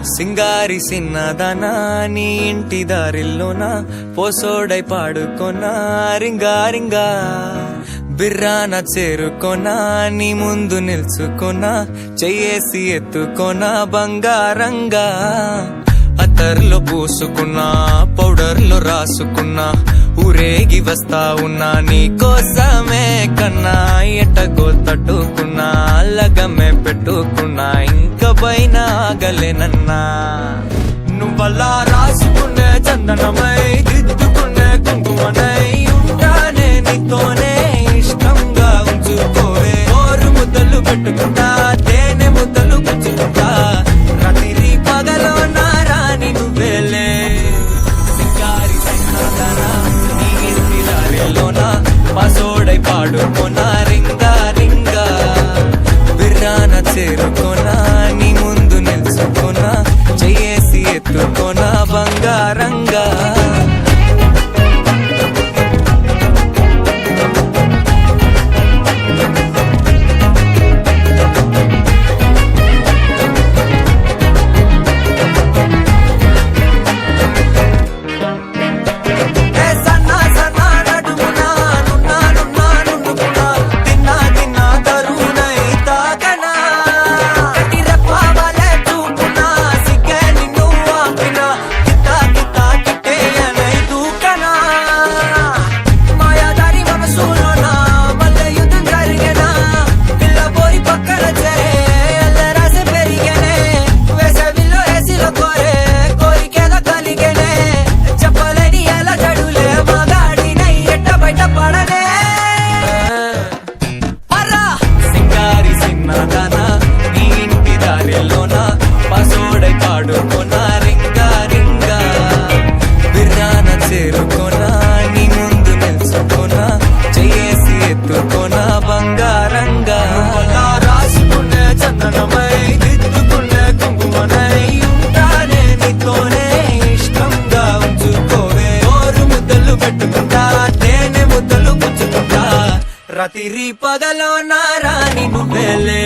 సింగారి సిన్నదనా నీ ఇంటి దారిల్లోనా పోసోడై పాడుకొనా రింగా రింగా బిర్రాన చేరుకొనా నీ ముందు నిల్చుకొనా చెయ్యేసి ఎత్తుకొనా బంగారంగా అత్తర్లో పూసుకున్నా పౌడర్లో రాసుకున్నా ఊరేగి వస్తా ఉన్నా నీ కోసమే కన్నా ఎట్టగో తట్టుకున్నా లగమే పెట్టుకున్నా ఇంక పైన ఆగలేనన్నా నువ్వలా రాసుకునే చందనమై దిద్దుకునే కుంకుమనై ఉంటానే నీతోనే ఇష్టంగా ఉంచుకోవే ఓరు ముద్దలు పెట్టుకుంటా తేనె ముద్దలు గుచ్చుకుంటా రాత్రి పగలో నా రాణి నువ్వేలే సింగారి సిన్నదనా నీ ఇంటి దారిలోనా పాసోడై పాడుకోనా రింగా రింగా బిర్రాన చేరుకోనా నీ ముందు నిల్చుకోనా చెయ్యేసి ఎత్తుకోనా బంగారంగా పాడుకోనా రింగా రింగా బిర్రాన చేరుకోనా నీ ముందు నిల్చుకోనా చెయ్యేసి ఎత్తుకోనా బంగారంగా రాసుకునే చందనమై దిద్దుకునే కుంకుమనై ఉంటానే నీతోనే ఇష్టంగా ఉంచుకోవే ఓరు ముద్దలు పెట్టుకుంటా తేనె ముద్దలు గుచ్చుకుంటా రాత్రి పగలో నా రాణి నువ్వేలే